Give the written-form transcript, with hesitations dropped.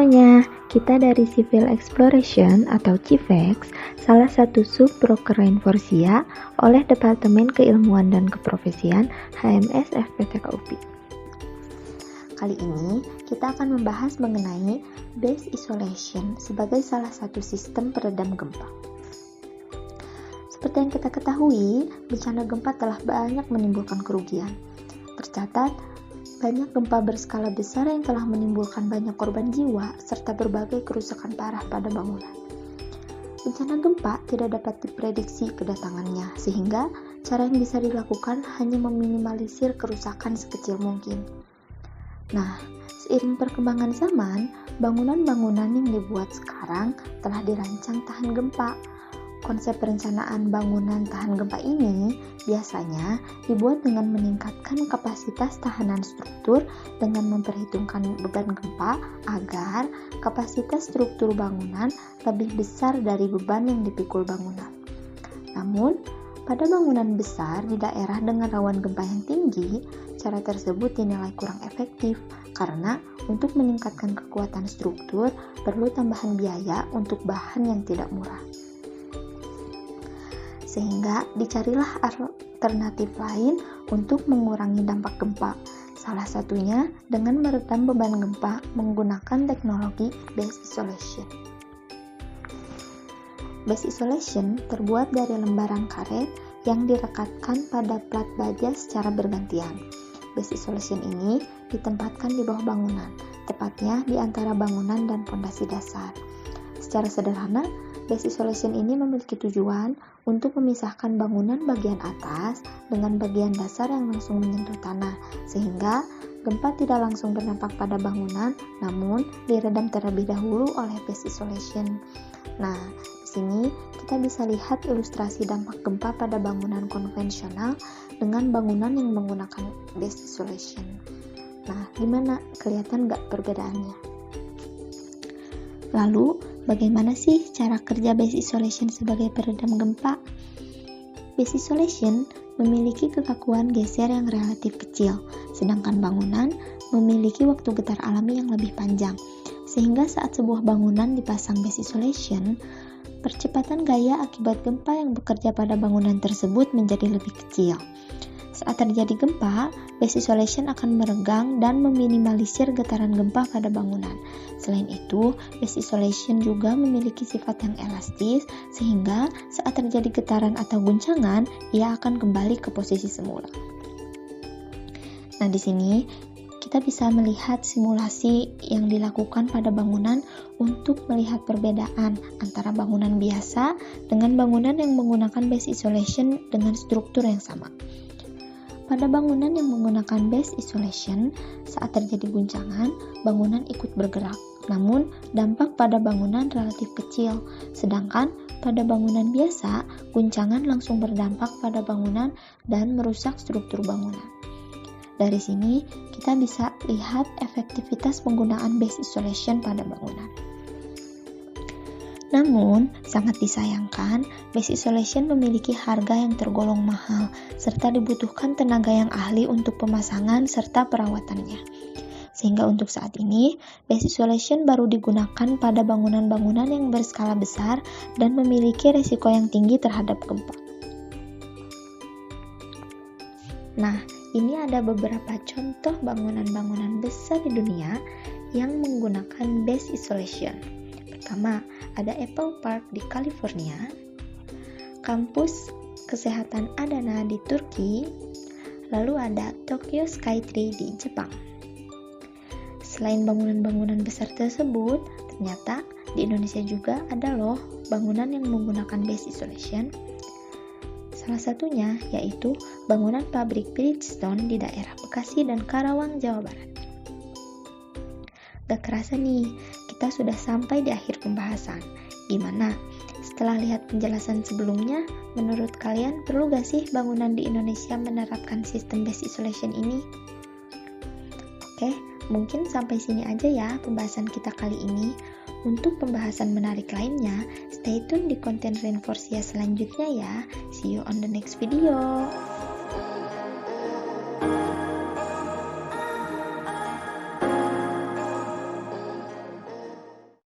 semuanya, kita dari Civil Exploration atau CIVEX, salah satu sub-broker Rainforsia oleh Departemen Keilmuan dan Keprofesian HMS FPTK UPI. Kali ini kita akan membahas mengenai base isolation sebagai salah satu sistem peredam gempa. Seperti yang kita ketahui, bencana gempa telah banyak menimbulkan kerugian. Tercatat, banyak gempa berskala besar yang telah menimbulkan banyak korban jiwa serta berbagai kerusakan parah pada bangunan. Bencana gempa tidak dapat diprediksi kedatangannya, sehingga cara yang bisa dilakukan hanya meminimalisir kerusakan sekecil mungkin. Nah, seiring perkembangan zaman, bangunan-bangunan yang dibuat sekarang telah dirancang tahan gempa. Konsep perencanaan bangunan tahan gempa ini biasanya dibuat dengan meningkatkan kapasitas tahanan struktur dengan memperhitungkan beban gempa agar kapasitas struktur bangunan lebih besar dari beban yang dipikul bangunan. Namun, pada bangunan besar di daerah dengan rawan gempa yang tinggi, cara tersebut dinilai kurang efektif karena untuk meningkatkan kekuatan struktur perlu tambahan biaya untuk bahan yang tidak murah. Sehingga dicarilah alternatif lain untuk mengurangi dampak gempa. Salah satunya dengan meredam beban gempa menggunakan teknologi base isolation. Base isolation terbuat dari lembaran karet yang direkatkan pada plat baja secara bergantian. Base isolation ini ditempatkan di bawah bangunan, tepatnya di antara bangunan dan fondasi dasar. Secara sederhana, base isolation ini memiliki tujuan untuk memisahkan bangunan bagian atas dengan bagian dasar yang langsung menyentuh tanah, sehingga gempa tidak langsung berdampak pada bangunan, namun diredam terlebih dahulu oleh base isolation. Nah, di sini kita bisa lihat ilustrasi dampak gempa pada bangunan konvensional dengan bangunan yang menggunakan base isolation. Nah, gimana? Kelihatan nggak perbedaannya? Lalu, bagaimana sih cara kerja base isolation sebagai peredam gempa? Base isolation memiliki kekakuan geser yang relatif kecil, sedangkan bangunan memiliki waktu getar alami yang lebih panjang. Sehingga saat sebuah bangunan dipasang base isolation, percepatan gaya akibat gempa yang bekerja pada bangunan tersebut menjadi lebih kecil. Saat terjadi gempa, base isolation akan meregang dan meminimalisir getaran gempa pada bangunan. Selain itu, base isolation juga memiliki sifat yang elastis, sehingga saat terjadi getaran atau guncangan, ia akan kembali ke posisi semula. Nah, di sini kita bisa melihat simulasi yang dilakukan pada bangunan untuk melihat perbedaan antara bangunan biasa dengan bangunan yang menggunakan base isolation dengan struktur yang sama. Pada bangunan yang menggunakan base isolation, saat terjadi guncangan, bangunan ikut bergerak. Namun, dampak pada bangunan relatif kecil. Sedangkan pada bangunan biasa, guncangan langsung berdampak pada bangunan dan merusak struktur bangunan. Dari sini, kita bisa lihat efektivitas penggunaan base isolation pada bangunan. Namun, sangat disayangkan, base isolation memiliki harga yang tergolong mahal, serta dibutuhkan tenaga yang ahli untuk pemasangan serta perawatannya. Sehingga untuk saat ini, base isolation baru digunakan pada bangunan-bangunan yang berskala besar dan memiliki risiko yang tinggi terhadap gempa. Nah, ini ada beberapa contoh bangunan-bangunan besar di dunia yang menggunakan base isolation. Pertama, ada Apple Park di California, kampus kesehatan Adana di Turki, lalu ada Tokyo Skytree di Jepang. Selain bangunan-bangunan besar tersebut, ternyata di Indonesia juga ada loh bangunan yang menggunakan base isolation. Salah satunya yaitu bangunan pabrik Bridgestone di daerah Bekasi dan Karawang, Jawa Barat. Gak kerasa nih, kita sudah sampai di akhir pembahasan. Gimana? Setelah lihat penjelasan sebelumnya, menurut kalian perlu gak sih bangunan di Indonesia menerapkan sistem base isolation ini? Oke, mungkin sampai sini aja ya pembahasan kita kali ini. Untuk pembahasan menarik lainnya, stay tune di konten Rainforsia selanjutnya ya. See you on the next video.